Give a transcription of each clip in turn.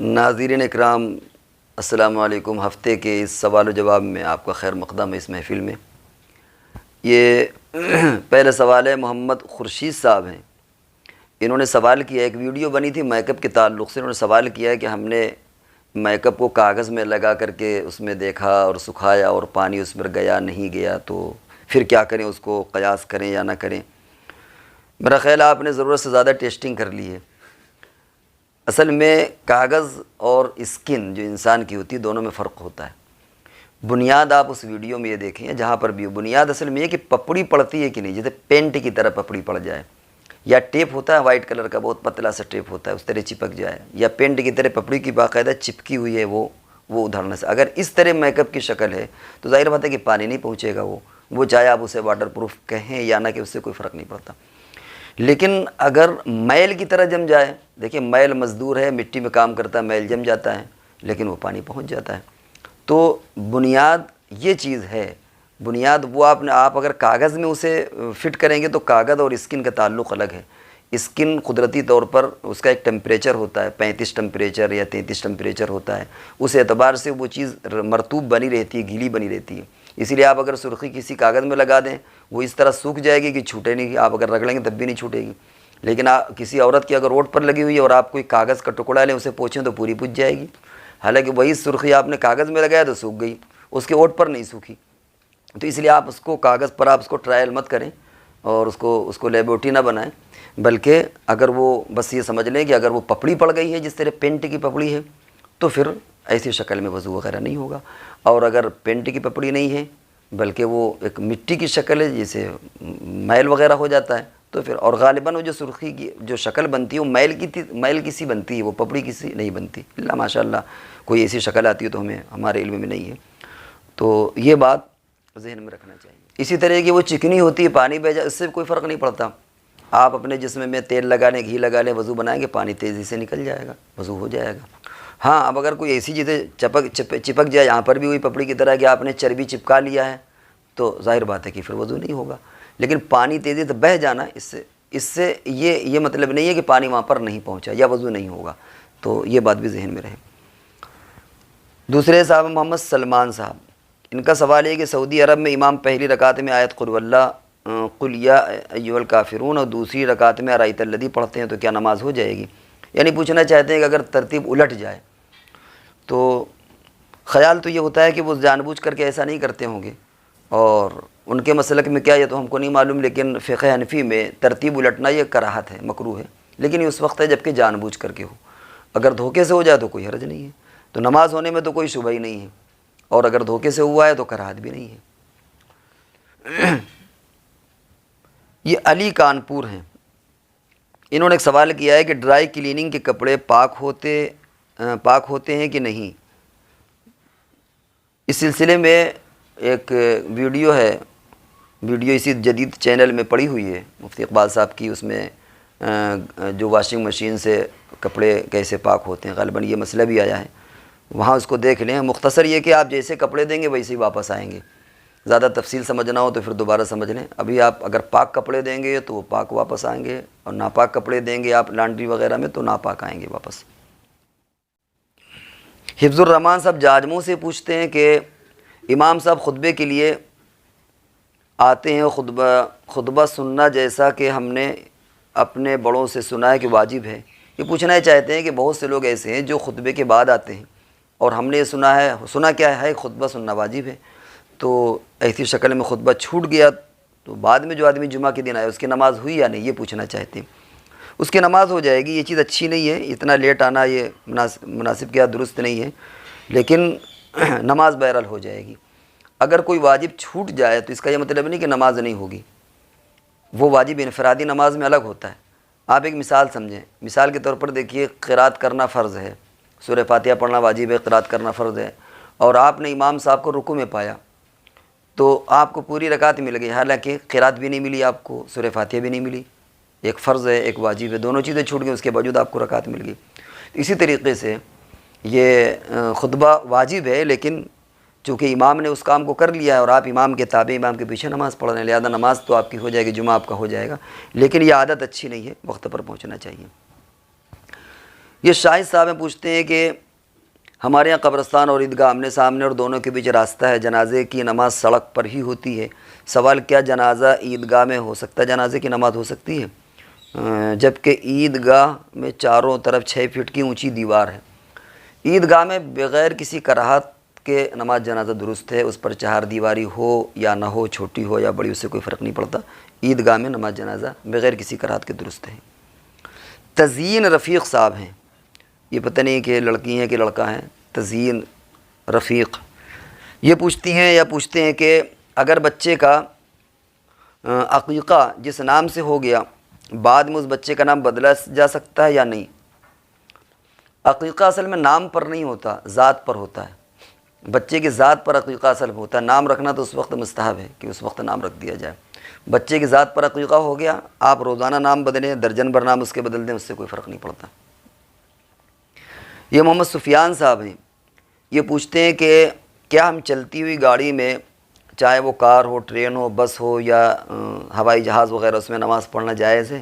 ناظرین اکرام، السلام علیکم۔ ہفتے کے اس سوال و جواب میں آپ کا خیر مقدم ہے اس محفل میں۔ یہ پہلا سوال ہے، محمد خورشید صاحب ہیں، انہوں نے سوال کیا، ایک ویڈیو بنی تھی میک اپ کے تعلق سے، انہوں نے سوال کیا ہے کہ ہم نے میک اپ کو کاغذ میں لگا کر کے اس میں دیکھا اور سکھایا اور پانی اس پر گیا نہیں گیا، تو پھر کیا کریں، اس کو قیاس کریں یا نہ کریں؟ میرا خیال آپ نے ضرورت سے زیادہ ٹیسٹنگ کر لی ہے۔ اصل میں کاغذ اور اسکن جو انسان کی ہوتی ہے، دونوں میں فرق ہوتا ہے۔ بنیاد آپ اس ویڈیو میں یہ دیکھیں، جہاں پر بھی بنیاد اصل میں یہ کہ پپڑی پڑتی ہے کہ نہیں، جیسے پینٹ کی طرح پپڑی پڑ جائے، یا ٹیپ ہوتا ہے وائٹ کلر کا، بہت پتلا سا ٹیپ ہوتا ہے، اس طرح چپک جائے، یا پینٹ کی طرح پپڑی کی باقاعدہ چپکی ہوئی ہے وہ ادھرنے سے، اگر اس طرح میک اپ کی شکل ہے تو ظاہر بات ہے کہ پانی نہیں پہنچے گا، وہ چاہے آپ اسے واٹر پروف کہیں یا نہ کہ اس سے کوئی فرق نہیں پڑتا۔ لیکن اگر میل کی طرح جم جائے، دیکھیں میل مزدور ہے، مٹی میں کام کرتا ہے، میل جم جاتا ہے لیکن وہ پانی پہنچ جاتا ہے۔ تو بنیاد یہ چیز ہے، بنیاد وہ آپ اگر کاغذ میں اسے فٹ کریں گے تو کاغذ اور اسکن کا تعلق الگ ہے۔ اسکن قدرتی طور پر اس کا ایک ٹیمپریچر ہوتا ہے، 35 ٹیمپریچر یا 33 ٹیمپریچر ہوتا ہے، اس اعتبار سے وہ چیز مرطوب بنی رہتی ہے، گیلی بنی رہتی ہے۔ اسی لیے آپ اگر سرخی کسی کاغذ میں لگا دیں، وہ اس طرح سوکھ جائے گی کہ چھوٹے نہیں، آپ اگر رگڑیں گے تب بھی نہیں چھوٹے گی۔ لیکن کسی عورت کی اگر اوٹ پر لگی ہوئی ہے اور آپ کوئی کاغذ کا ٹکڑا لیں، اسے پوچھیں تو پوری پوچھ جائے گی، حالانکہ وہی سرخی آپ نے کاغذ میں لگایا تو سوکھ گئی، اس کے اوٹ پر نہیں سوکھی۔ تو اس لیے آپ اس کو کاغذ پر آپ اس کو ٹرائل مت کریں اور اس کو لیبورٹری نہ بنائیں، بلکہ اگر وہ بس یہ سمجھ لیں کہ اگر وہ پپڑی پڑ گئی ہے جس طرح پینٹ کی پپڑی ہے تو پھر ایسی شکل میں وضو وغیرہ نہیں ہوگا، اور اگر پینٹ کی پپڑی نہیں ہے بلکہ وہ ایک مٹی کی شکل ہے جسے میل وغیرہ ہو جاتا ہے تو پھر، اور غالباً وہ جو سرخی کی جو شکل بنتی ہے وہ میل کی سی بنتی ہے، وہ پپڑی کی سی نہیں بنتی، اللہ ماشاء اللہ کوئی ایسی شکل آتی ہے تو ہمارے علم میں نہیں ہے، تو یہ بات ذہن میں رکھنا چاہیے۔ اسی طرح کی وہ چکنی ہوتی ہے، پانی بہ جائے، اس سے کوئی فرق نہیں پڑتا، آپ اپنے جسم میں تیل لگا لیں، گھی لگا لیں، وضو بنائیں گے، پانی تیزی سے نکل جائے گا، وضو ہو جائے گا۔ ہاں، اب اگر کوئی ایسی چیزیں چپک جائے، یہاں پر بھی ہوئی پپڑی کی طرح کہ آپ نے چربی چپکا لیا ہے تو ظاہر بات ہے کہ پھر وضو نہیں ہوگا۔ لیکن پانی تیزی سے بہہ جانا، اس سے یہ مطلب نہیں ہے کہ پانی وہاں پر نہیں پہنچا یا وضو نہیں ہوگا، تو یہ بات بھی ذہن میں رہے۔ دوسرے صاحب محمد سلمان صاحب، ان کا سوال ہے کہ سعودی عرب میں امام پہلی رکعت میں آیت قل واللہ قل یا ایھا الکافرون اور دوسری رکعت میں ارایت الذی پڑھتے ہیں تو کیا نماز ہو جائے گی؟ یعنی پوچھنا چاہتے ہیں کہ اگر ترتیب الٹ جائے تو خیال تو یہ ہوتا ہے کہ وہ جان بوجھ کر کے ایسا نہیں کرتے ہوں گے، اور ان کے مسلک میں کیا یہ تو ہم کو نہیں معلوم، لیکن فقہ حنفی میں ترتیب الٹنا یہ کراہت ہے، مکروہ ہے، لیکن یہ اس وقت ہے جب کہ جان بوجھ کر کے ہو، اگر دھوکے سے ہو جائے تو کوئی حرج نہیں ہے، تو نماز ہونے میں تو کوئی شبہ ہی نہیں ہے، اور اگر دھوکے سے ہوا ہے تو کراہت بھی نہیں ہے۔ یہ علی کانپور ہیں، انہوں نے ایک سوال کیا ہے کہ ڈرائی کلیننگ کے کپڑے پاک ہوتے ہیں کہ نہیں؟ اس سلسلے میں ایک ویڈیو ہے، ویڈیو اسی جدید چینل میں پڑی ہوئی ہے مفتی اقبال صاحب کی، اس میں جو واشنگ مشین سے کپڑے کیسے پاک ہوتے ہیں، غالباً یہ مسئلہ بھی آیا ہے، وہاں اس کو دیکھ لیں۔ مختصر یہ کہ آپ جیسے کپڑے دیں گے ویسے ہی واپس آئیں گے، زیادہ تفصیل سمجھنا ہو تو پھر دوبارہ سمجھ لیں۔ ابھی آپ اگر پاک کپڑے دیں گے تو وہ پاک واپس آئیں گے، اور ناپاک کپڑے دیں گے آپ لانڈری وغیرہ میں تو ناپاک آئیں گے واپس۔ حفظ الرحمان صاحب جاجموں سے پوچھتے ہیں کہ امام صاحب خطبے کے لیے آتے ہیں، خطبہ سننا جیسا کہ ہم نے اپنے بڑوں سے سنا ہے کہ واجب ہے۔ یہ پوچھنا چاہتے ہیں کہ بہت سے لوگ ایسے ہیں جو خطبے کے بعد آتے ہیں اور ہم نے سنا کیا ہے خطبہ سننا واجب ہے، تو ایسی شکل میں خطبہ چھوٹ گیا تو بعد میں جو آدمی جمعہ کے دن آئے اس کی نماز ہوئی یا نہیں، یہ پوچھنا چاہتے ہیں۔ اس کی نماز ہو جائے گی، یہ چیز اچھی نہیں ہے، اتنا لیٹ آنا یہ مناسب کیا درست نہیں ہے، لیکن نماز بہرحال ہو جائے گی۔ اگر کوئی واجب چھوٹ جائے تو اس کا یہ مطلب نہیں کہ نماز نہیں ہوگی، وہ واجب انفرادی نماز میں الگ ہوتا ہے۔ آپ ایک مثال سمجھیں، مثال کے طور پر دیکھیے، قرات کرنا فرض ہے، سورہ فاتحہ پڑھنا واجب ہے، قرات کرنا فرض ہے، اور آپ نے امام صاحب کو رکوع میں پایا تو آپ کو پوری رکعت مل گئی، حالانکہ قرات بھی نہیں ملی، آپ کو سورہ فاتحہ بھی نہیں ملی، ایک فرض ہے ایک واجب ہے، دونوں چیزیں چھوٹ گئیں، اس کے باوجود آپ کو رکعت مل گئی۔ اسی طریقے سے یہ خطبہ واجب ہے، لیکن چونکہ امام نے اس کام کو کر لیا ہے اور آپ امام کے تابع امام کے پیچھے نماز پڑھ رہے ہیں، لہذا نماز تو آپ کی ہو جائے گی، جمعہ آپ کا ہو جائے گا، لیکن یہ عادت اچھی نہیں ہے، وقت پر پہنچنا چاہیے۔ یہ شاہد صاحب ہیں، پوچھتے ہیں کہ ہمارے یہاں قبرستان اور عیدگاہ آمنے سامنے اور دونوں کے بیچ راستہ ہے، جنازے کی نماز سڑک پر ہی ہوتی ہے۔ سوال، کیا جنازہ عیدگاہ میں ہو سکتا ہے؟ جنازے کی نماز ہو سکتی ہے، جبکہ عیدگاہ میں چاروں طرف 6 فٹ کی اونچی دیوار ہے۔ عیدگاہ میں بغیر کسی کراہت کے نماز جنازہ درست ہے، اس پر چہار دیواری ہو یا نہ ہو، چھوٹی ہو یا بڑی، اس سے کوئی فرق نہیں پڑتا۔ عیدگاہ میں نماز جنازہ بغیر کسی کراہت کے درست ہے۔ تزئین رفیق صاحب ہیں، یہ پتہ نہیں کہ لڑکی ہیں کہ لڑکا ہیں، تزئین رفیق، یہ پوچھتی ہیں یا پوچھتے ہیں کہ اگر بچے کا عقیقہ جس نام سے ہو گیا، بعد میں اس بچے کا نام بدلا جا سکتا ہے یا نہیں؟ عقیقہ اصل میں نام پر نہیں ہوتا، ذات پر ہوتا ہے۔ بچے کی ذات پر عقیقہ اصل میں ہوتا ہے، نام رکھنا تو اس وقت مستحب ہے کہ اس وقت نام رکھ دیا جائے۔ بچے کی ذات پر عقیقہ ہو گیا، آپ روزانہ نام بدلیں، درجن بھر نام اس کے بدل دیں، اس سے کوئی فرق نہیں پڑتا۔ یہ محمد سفیان صاحب ہیں، یہ پوچھتے ہیں کہ کیا ہم چلتی ہوئی گاڑی میں، چاہے وہ کار ہو، ٹرین ہو، بس ہو یا ہوائی جہاز وغیرہ، اس میں نماز پڑھنا جائز ہے؟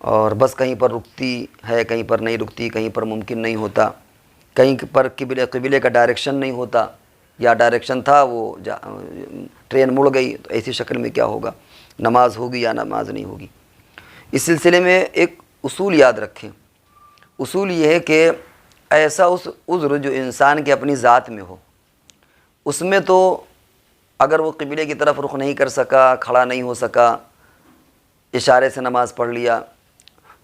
اور بس کہیں پر رکتی ہے، کہیں پر نہیں رکتی، کہیں پر ممکن نہیں ہوتا، کہیں پر قبلے کا ڈائریکشن نہیں ہوتا، یا ڈائریکشن تھا وہ ٹرین مڑ گئی، تو ایسی شکل میں کیا ہوگا؟ نماز ہوگی یا نماز نہیں ہوگی؟ اس سلسلے میں ایک اصول یاد رکھیں۔ اصول یہ ہے کہ ایسا اس عذر جو انسان کے اپنی ذات میں ہو، اس میں تو اگر وہ قبلے کی طرف رخ نہیں کر سکا، کھڑا نہیں ہو سکا، اشارے سے نماز پڑھ لیا،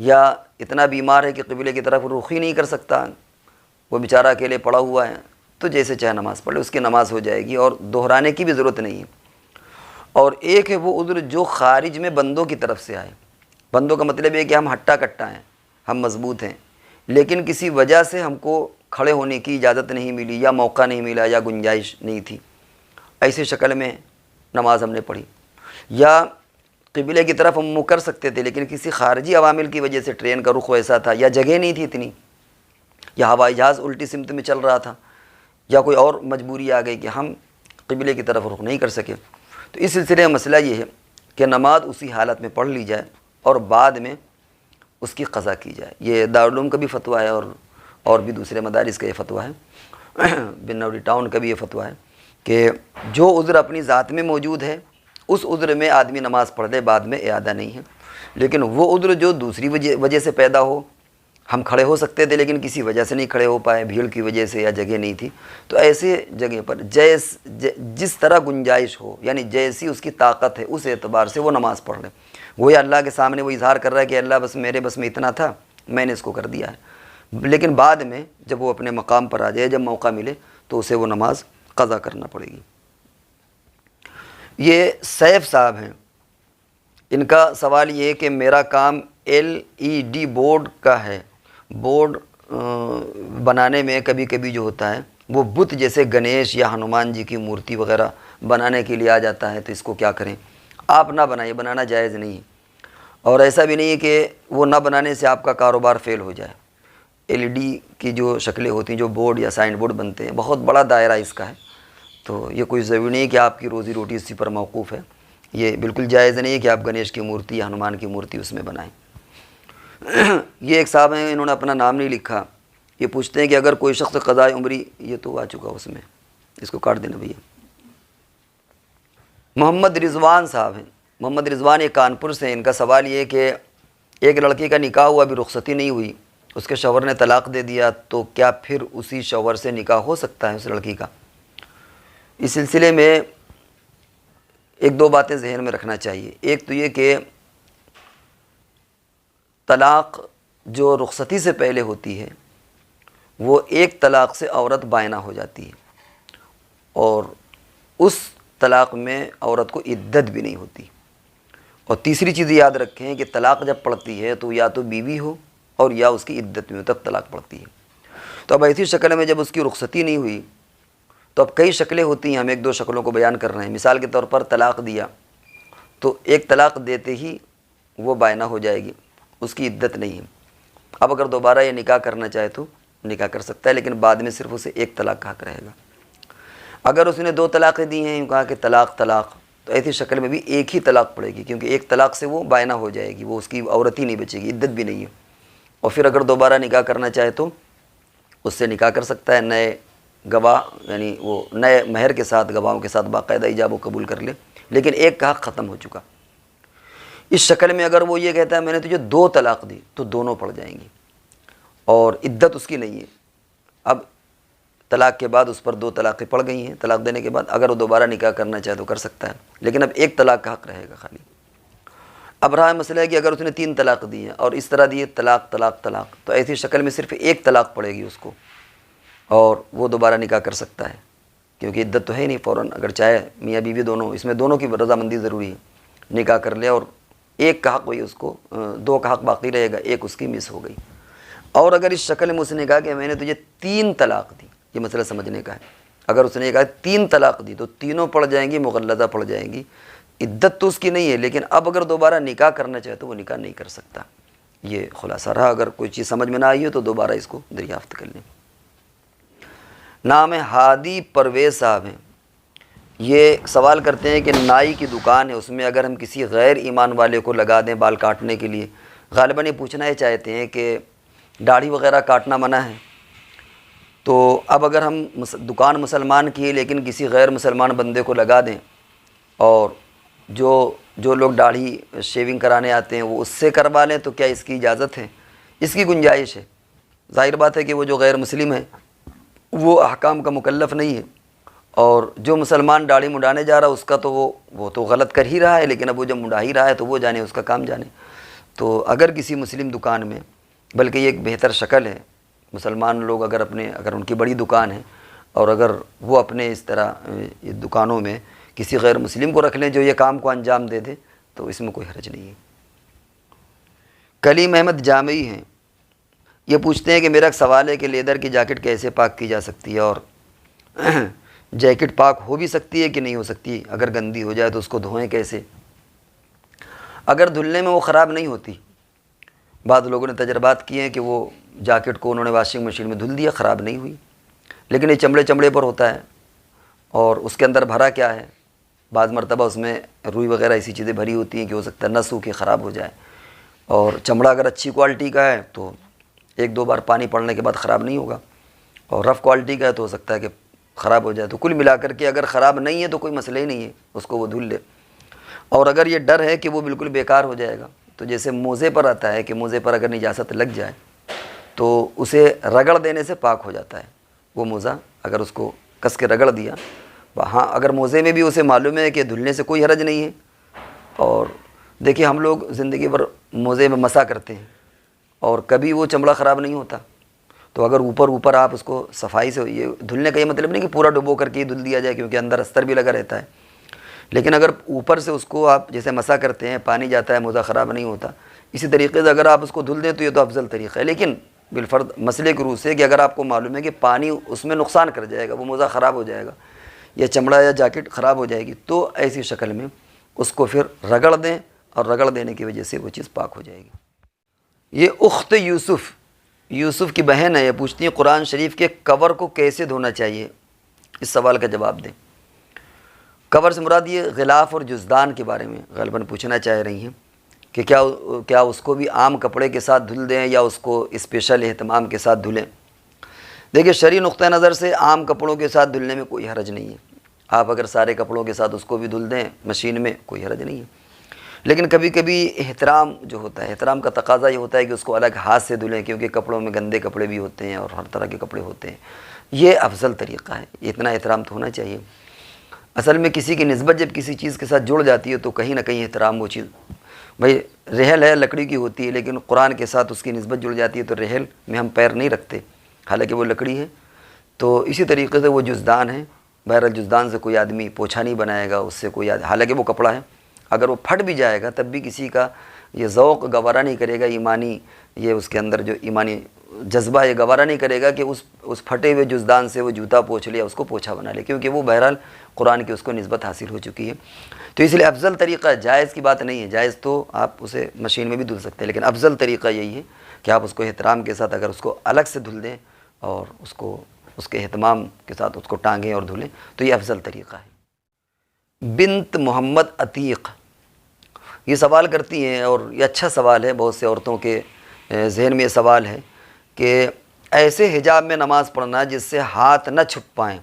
یا اتنا بیمار ہے کہ قبلے کی طرف رخ ہی نہیں کر سکتا، وہ بیچارہ اکیلے پڑا ہوا ہے، تو جیسے چاہے نماز پڑھ لے، اس کی نماز ہو جائے گی اور دہرانے کی بھی ضرورت نہیں ہے۔ اور ایک ہے وہ عذر جو خارج میں بندوں کی طرف سے آئے۔ بندوں کا مطلب یہ کہ ہم ہٹا کٹا ہیں، ہم مضبوط ہیں، لیکن کسی وجہ سے ہم کو کھڑے ہونے کی اجازت نہیں ملی، یا موقع نہیں ملا، یا گنجائش نہیں تھی، ایسی شکل میں نماز ہم نے پڑھی۔ یا قبلے کی طرف ہم منہ کر سکتے تھے، لیکن کسی خارجی عوامل کی وجہ سے ٹرین کا رخ ایسا تھا، یا جگہ نہیں تھی اتنی، یا ہوائی جہاز الٹی سمت میں چل رہا تھا، یا کوئی اور مجبوری آ گئی کہ ہم قبلے کی طرف رخ نہیں کر سکے، تو اس سلسلے میں مسئلہ یہ ہے کہ نماز اسی حالت میں پڑھ لی جائے اور بعد میں اس کی قضا کی جائے۔ یہ دارالعلوم کا بھی فتویٰ ہے، اور بھی دوسرے مدارس کا یہ فتویٰ ہے، بنوری ٹاؤن کا بھی یہ فتویٰ ہے کہ جو عذر اپنی ذات میں موجود ہے، اس عذر میں آدمی نماز پڑھ دے، بعد میں اعادہ نہیں ہے۔ لیکن وہ عذر جو دوسری وجہ سے پیدا ہو، ہم کھڑے ہو سکتے تھے لیکن کسی وجہ سے نہیں کھڑے ہو پائے، بھیڑ کی وجہ سے یا جگہ نہیں تھی، تو ایسے جگہ پر جس طرح گنجائش ہو، یعنی جیسی اس کی طاقت ہے، اس اعتبار سے وہ نماز پڑھ لے۔ وہی اللہ کے سامنے وہ اظہار کر رہا ہے کہ اللہ بس میرے بس میں اتنا تھا، میں نے اس کو کر دیا ہے، لیکن بعد میں جب وہ اپنے مقام پر آ جائے، جب موقع ملے، تو اسے وہ نماز قضا کرنا پڑے گی۔ یہ سیف صاحب ہیں، ان کا سوال یہ ہے کہ میرا کام LED بورڈ کا ہے، بورڈ بنانے میں کبھی کبھی جو ہوتا ہے وہ بت جیسے گنیش یا ہنومان جی کی مورتی وغیرہ بنانے کے لیے آ جاتا ہے، تو اس کو کیا کریں؟ آپ نہ بنائیں، بنانا جائز نہیں ہے، اور ایسا بھی نہیں ہے کہ وہ نہ بنانے سے آپ کا کاروبار فیل ہو جائے۔ LED کی جو شکلیں ہوتی ہیں، جو بورڈ یا سائن بورڈ بنتے ہیں، بہت بڑا دائرہ اس کا ہے، تو یہ کوئی ضروری نہیں ہے کہ آپ کی روزی روٹی اسی پر موقوف ہے۔ یہ بالکل جائز نہیں ہے کہ آپ گنیش کی مورتی یا ہنومان کی مورتی اس میں بنائیں۔ یہ ایک صاحب ہیں، انہوں نے اپنا نام نہیں لکھا، یہ پوچھتے ہیں کہ اگر کوئی شخص قضائے عمری، یہ تو آ چکا اس میں، اس کو کاٹ دینا بھیا۔ محمد رضوان صاحب ہیں، محمد رضوان یہ کانپور سے ہیں، ان کا سوال یہ ہے کہ ایک لڑکی کا نکاح ہوا، ابھی رخصتی نہیں ہوئی، اس کے شوہر نے طلاق دے دیا، تو کیا پھر اسی شوہر سے نکاح ہو سکتا ہے اس لڑکی کا؟ اس سلسلے میں ایک دو باتیں ذہن میں رکھنا چاہیے۔ ایک تو یہ کہ طلاق جو رخصتی سے پہلے ہوتی ہے، وہ ایک طلاق سے عورت بائنہ ہو جاتی ہے، اور اس طلاق میں عورت کو عدت بھی نہیں ہوتی۔ اور تیسری چیز یاد رکھیں کہ طلاق جب پڑتی ہے تو یا تو بیوی ہو اور یا اس کی عدت میں ہو، تب طلاق پڑتی ہے۔ تو اب ایسی شکل میں جب اس کی رخصتی نہیں ہوئی، تو اب کئی شکلیں ہوتی ہیں، ہم ایک دو شکلوں کو بیان کر رہے ہیں۔ مثال کے طور پر طلاق دیا تو ایک طلاق دیتے ہی وہ بائنہ ہو جائے گی، اس کی عدت نہیں ہے۔ اب اگر دوبارہ یہ نکاح کرنا چاہے تو نکاح کر سکتا ہے، لیکن بعد میں صرف اسے ایک طلاق کا حق رہے گا۔ اگر اس نے 2 طلاقیں دی ہیں، کہا کہ طلاق طلاق، تو ایسی شکل میں بھی ایک ہی طلاق پڑے گی، کیونکہ ایک طلاق سے وہ بائنہ ہو جائے گی، وہ اس کی عورت ہی نہیں بچے گی، عدت بھی نہیں ہے۔ اور پھر اگر دوبارہ نکاح کرنا چاہے تو اس سے نکاح کر سکتا ہے، نئے گواہ یعنی وہ نئے مہر کے ساتھ، گواہوں کے ساتھ باقاعدہ ایجاب و قبول کر لے، لیکن ایک کا حق ختم ہو چکا۔ اس شکل میں اگر وہ یہ کہتا ہے میں نے تجھے 2 طلاق دی تو دونوں پڑ جائیں گی، اور عدت اس کی نہیں ہے۔ اب طلاق کے بعد اس پر 2 طلاقیں پڑ گئی ہیں، طلاق دینے کے بعد اگر وہ دوبارہ نکاح کرنا چاہے تو کر سکتا ہے، لیکن اب 1 طلاق کا حق رہے گا خالی۔ اب رہا مسئلہ ہے کہ اگر اس نے 3 طلاق دی ہیں اور اس طرح دیے طلاق طلاق طلاق، تو ایسی شکل میں صرف 1 طلاق پڑے گی اس کو، اور وہ دوبارہ نکاح کر سکتا ہے، کیونکہ عدت تو ہے نہیں۔ فوراً اگر چاہے میاں بیوی دونوں، اس میں دونوں کی رضامندی ضروری ہے، نکاح کر لے اور 1 کا حق وہی اس کو، 2 کا حق باقی رہے گا، 1 اس کی مس ہو گئی۔ اور اگر اس شکل میں اس نے کہا کہ میں نے تجھے 3 طلاق دی، یہ مسئلہ سمجھنے کا ہے، اگر اس نے کہا 3 طلاق دی تو تینوں پڑ جائیں گی، مغلظہ پڑ جائیں گی، عدت تو اس کی نہیں ہے، لیکن اب اگر دوبارہ نکاح کرنا چاہے تو وہ نکاح نہیں کر سکتا۔ یہ خلاصہ رہا۔ اگر کوئی چیز سمجھ میں نہ آئی ہو تو دوبارہ اس کو دریافت کر لیں۔ نام ہادی پرویز صاحب ہیں، یہ سوال کرتے ہیں کہ نائی کی دکان ہے، اس میں اگر ہم کسی غیر ایمان والے کو لگا دیں بال کاٹنے کے لیے، غالباً یہ پوچھنا یہ چاہتے ہیں کہ داڑھی وغیرہ کاٹنا منع ہے، تو اب اگر ہم دکان مسلمان کی ہے لیکن کسی غیر مسلمان بندے کو لگا دیں، اور جو لوگ داڑھی شیونگ کرانے آتے ہیں وہ اس سے کروا لیں، تو کیا اس کی اجازت ہے؟ اس کی گنجائش ہے۔ ظاہر بات ہے کہ وہ جو غیر مسلم ہے وہ احکام کا مکلف نہیں ہے، اور جو مسلمان داڑھی منڈانے جا رہا ہے اس کا تو وہ تو غلط کر ہی رہا ہے، لیکن اب وہ جب منڈا ہی رہا ہے تو وہ جانے، اس کا کام جانے۔ تو اگر کسی مسلم دکان میں، بلکہ یہ ایک بہتر شکل ہے، مسلمان لوگ اگر ان کی بڑی دکان ہے اور اگر وہ اپنے اس طرح دکانوں میں کسی غیر مسلم کو رکھ لیں جو یہ کام کو انجام دے دے، تو اس میں کوئی حرج نہیں ہے۔ کلیم احمد جامعی ہیں، یہ پوچھتے ہیں کہ میرا ایک سوال ہے کہ لیدر کی جیکٹ کیسے پاک کی جا سکتی ہے، اور جیکٹ پاک ہو بھی سکتی ہے کہ نہیں ہو سکتی؟ اگر گندی ہو جائے تو اس کو دھوئیں کیسے؟ اگر دھلنے میں وہ خراب نہیں ہوتی، بعض لوگوں نے تجربات کیے ہیں کہ وہ جیکٹ کو انہوں نے واشنگ مشین میں دھل دیا، خراب نہیں ہوئی، لیکن یہ چمڑے پر ہوتا ہے، اور اس کے اندر بھرا کیا ہے؟ بعض مرتبہ اس میں روئی وغیرہ ایسی چیزیں بھری ہوتی ہیں کہ ہو سکتا ہے نہ سوکھے، خراب ہو جائے، اور چمڑا اگر اچھی کوالٹی کا ہے تو 1-2 بار پانی پڑنے کے بعد خراب نہیں ہوگا، اور رف کوالٹی کا ہے تو ہو سکتا ہے کہ خراب ہو جائے۔ تو کل ملا کر کے اگر خراب نہیں ہے تو کوئی مسئلہ ہی نہیں ہے، اس کو وہ دھل لے۔ اور اگر یہ ڈر ہے کہ وہ بالکل بیکار ہو جائے گا، تو جیسے موزے پر آتا ہے کہ موزے پر اگر نجاست لگ جائے تو اسے رگڑ دینے سے پاک ہو جاتا ہے، وہ موزہ اگر اس کو کس کے رگڑ دیا، ہاں اگر موزے میں بھی اسے معلوم ہے کہ دھلنے سے کوئی حرج نہیں ہے۔ اور دیکھیے ہم لوگ زندگی بھر موزے میں مسا کرتے ہیں اور کبھی وہ چمڑا خراب نہیں ہوتا، تو اگر اوپر آپ اس کو صفائی سے، یہ دھلنے کا یہ مطلب نہیں کہ پورا ڈبو کر کے ہی دھل دیا جائے، کیونکہ اندر استر بھی لگا رہتا ہے، لیکن اگر اوپر سے اس کو آپ جیسے مسا کرتے ہیں، پانی جاتا ہے، موزہ خراب نہیں ہوتا، اسی طریقے سے اگر آپ اس کو دھل دیں تو یہ تو افضل طریقہ ہے۔ لیکن بالفرض مسئلے کے روح سے کہ اگر آپ کو معلوم ہے کہ پانی اس میں نقصان کر جائے گا، وہ موزہ خراب ہو جائے گا یا چمڑا یا جیکٹ خراب ہو جائے گی، تو ایسی شکل میں اس کو پھر رگڑ دیں، اور رگڑ دینے کی وجہ سے وہ چیز پاک ہو جائے گی۔ یہ اخت یوسف کی بہن ہے، یہ پوچھتی ہیں قرآن شریف کے کور کو کیسے دھونا چاہیے؟ اس سوال کا جواب دیں۔ کور سے مراد یہ غلاف اور جزدان کے بارے میں غالباً پوچھنا چاہ رہی ہیں کہ کیا اس کو بھی عام کپڑے کے ساتھ دھل دیں یا اس کو اسپیشل اہتمام کے ساتھ دھلیں؟ دیکھیے شرعی نقطہ نظر سے عام کپڑوں کے ساتھ دھلنے میں کوئی حرج نہیں ہے، آپ اگر سارے کپڑوں کے ساتھ اس کو بھی دھل دیں مشین میں، کوئی حرج نہیں ہے، لیکن کبھی کبھی احترام جو ہوتا ہے، احترام کا تقاضا یہ ہوتا ہے کہ اس کو الگ ہاتھ سے دھلیں، کیونکہ کپڑوں میں گندے کپڑے بھی ہوتے ہیں اور ہر طرح کے کپڑے ہوتے ہیں، یہ افضل طریقہ ہے، اتنا احترام تو ہونا چاہیے۔ اصل میں کسی کی نسبت جب کسی چیز کے ساتھ جڑ جاتی ہے تو کہیں نہ کہیں احترام، وہ چیز بھائی رحل ہے لکڑی کی ہوتی ہے، لیکن قرآن کے ساتھ اس کی نسبت جڑ جاتی ہے تو رحل میں ہم پیر نہیں رکھتے، حالانکہ وہ لکڑی ہے۔ تو اسی طریقے سے وہ جزدان ہے، بہرحال جزدان سے کوئی آدمی پوچھا نہیں بنائے گا، اس سے کوئی حالانکہ وہ کپڑا ہے، اگر وہ پھٹ بھی جائے گا تب بھی کسی کا یہ ذوق گوارا نہیں کرے گا، ایمانی یہ اس کے اندر جو ایمانی جذبہ یہ گوارا نہیں کرے گا کہ اس پھٹے ہوئے جزدان سے وہ جوتا پوچھ لیا، اس کو پوچھا بنا لے، کیونکہ وہ بہرحال قرآن کی اس کو نسبت حاصل ہو چکی ہے۔ تو اس لیے افضل طریقہ، جائز کی بات نہیں ہے، جائز تو آپ اسے مشین میں بھی دھل سکتے ہیں، لیکن افضل طریقہ یہی ہے کہ آپ اس کو احترام کے ساتھ اگر اس کو الگ سے دھل دیں اور اس کے اہتمام کے ساتھ اس کو ٹانگیں اور دھلیں تو یہ افضل طریقہ ہے۔ بنت محمد عتیق یہ سوال کرتی ہیں، اور یہ اچھا سوال ہے، بہت سے عورتوں کے ذہن میں یہ سوال ہے کہ ایسے حجاب میں نماز پڑھنا جس سے ہاتھ نہ چھپ پائیں،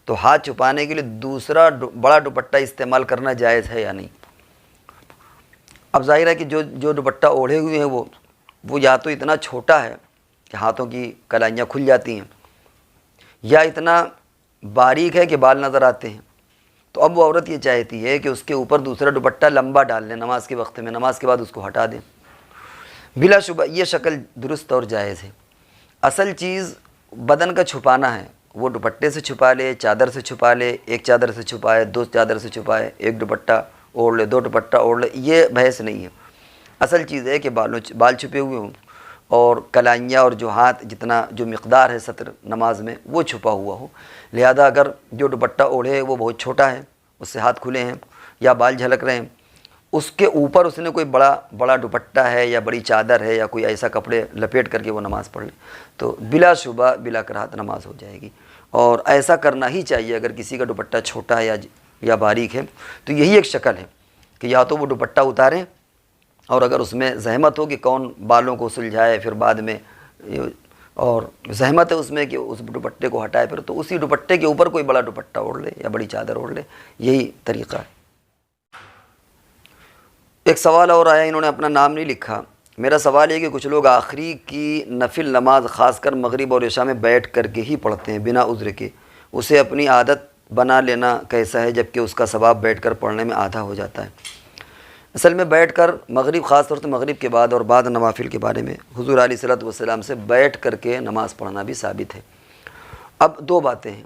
تو ہاتھ چھپانے کے لیے دوسرا بڑا دوپٹہ استعمال کرنا جائز ہے یا نہیں؟ اب ظاہر ہے کہ جو دوپٹہ اوڑھے ہوئے ہیں وہ یا تو اتنا چھوٹا ہے کہ ہاتھوں کی کلائیاں کھل جاتی ہیں، یا اتنا باریک ہے کہ بال نظر آتے ہیں، تو اب وہ عورت یہ چاہتی ہے کہ اس کے اوپر دوسرا دوپٹہ لمبا ڈال لیں نماز کے وقت میں، نماز کے بعد اس کو ہٹا دیں۔ بلا شبہ یہ شکل درست اور جائز ہے۔ اصل چیز بدن کا چھپانا ہے، وہ دوپٹے سے چھپا لے، چادر سے چھپا لے، ایک چادر سے چھپائے، دو چادر سے چھپائے، ایک دوپٹہ اوڑھ لے، دو دوپٹہ اوڑھ لے، یہ بحث نہیں ہے۔ اصل چیز ہے کہ بال چھپے ہوئے ہوں اور کلائیاں اور جو ہاتھ جتنا جو مقدار ہے سطر نماز میں وہ چھپا ہوا ہو۔ لہذا اگر جو دوپٹہ اوڑھے وہ بہت چھوٹا ہے، اس سے ہاتھ کھلے ہیں یا بال جھلک رہے ہیں، اس کے اوپر اس نے کوئی بڑا دوپٹہ ہے یا بڑی چادر ہے یا کوئی ایسا کپڑے لپیٹ کر کے وہ نماز پڑھ لے، تو بلا شبہ بلا کراہت نماز ہو جائے گی۔ اور ایسا کرنا ہی چاہیے اگر کسی کا دوپٹہ چھوٹا ہے یا باریک ہے، تو یہی ایک شکل ہے کہ یا تو وہ دوپٹہ اتاریں، اور اگر اس میں زحمت ہو کہ کون بالوں کو سلجھائے پھر بعد میں، اور زحمت ہے اس میں کہ اس دوپٹے کو ہٹائے پھر، تو اسی دوپٹے کے اوپر کوئی بڑا دوپٹہ اوڑھ لے یا بڑی چادر اوڑھ لے، یہی طریقہ ہے۔ ایک سوال اور آیا، انہوں نے اپنا نام نہیں لکھا۔ میرا سوال یہ کہ کچھ لوگ آخری کی نفل نماز خاص کر مغرب اور عشاء میں بیٹھ کر کے ہی پڑھتے ہیں بنا عذر کے، اسے اپنی عادت بنا لینا کیسا ہے جبکہ اس کا ثواب بیٹھ کر پڑھنے میں آدھا ہو جاتا ہے؟ اصل میں بیٹھ کر مغرب، خاص طور سے مغرب کے بعد اور بعد نوافل کے بارے میں حضور علیہ الصلوۃ والسلام سے بیٹھ کر کے نماز پڑھنا بھی ثابت ہے۔ اب دو باتیں ہیں،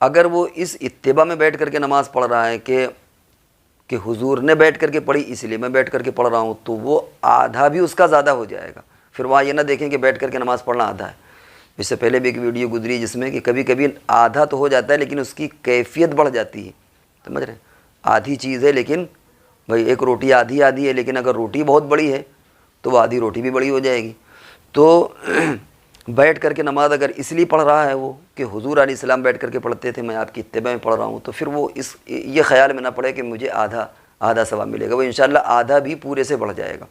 اگر وہ اس اتباع میں بیٹھ کر کے نماز پڑھ رہا ہے کہ حضور نے بیٹھ کر کے پڑھی اس لیے میں بیٹھ کر کے پڑھ رہا ہوں، تو وہ آدھا بھی اس کا زیادہ ہو جائے گا۔ پھر وہاں یہ نہ دیکھیں کہ بیٹھ کر کے نماز پڑھنا آدھا ہے۔ اس سے پہلے بھی ایک ویڈیو گزری جس میں کہ کبھی کبھی آدھا تو ہو جاتا ہے لیکن اس کی کیفیت بڑھ جاتی ہے، سمجھ رہے ہیں؟ آدھی چیز ہے لیکن بھائی ایک روٹی آدھی ہے، لیکن اگر روٹی بہت بڑی ہے تو وہ آدھی روٹی بھی بڑی ہو جائے گی۔ تو بیٹھ کر کے نماز اگر اس لیے پڑھ رہا ہے وہ کہ حضور علیہ السلام بیٹھ کر کے پڑھتے تھے، میں آپ کی اتباع میں پڑھ رہا ہوں، تو پھر وہ یہ خیال میں نہ پڑے کہ مجھے آدھا ثواب ملے گا، وہ انشاءاللہ آدھا بھی پورے سے بڑھ جائے گا۔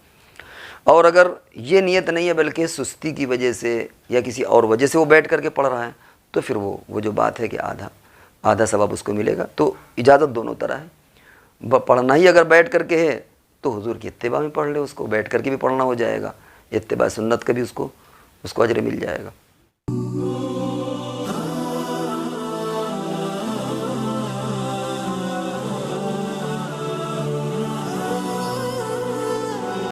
اور اگر یہ نیت نہیں ہے بلکہ سستی کی وجہ سے یا کسی اور وجہ سے وہ بیٹھ کر کے پڑھ رہا ہے، تو پھر وہ جو بات ہے کہ آدھا ثواب اس کو ملے گا۔ تو اجازت دونوں طرح ہے، پڑھنا ہی اگر بیٹھ کر کے ہے تو حضور کی اتباع میں پڑھ لے، اس کو بیٹھ کر کے بھی پڑھنا ہو جائے گا، اتباع سنت کا بھی اس کو اجر مل جائے گا۔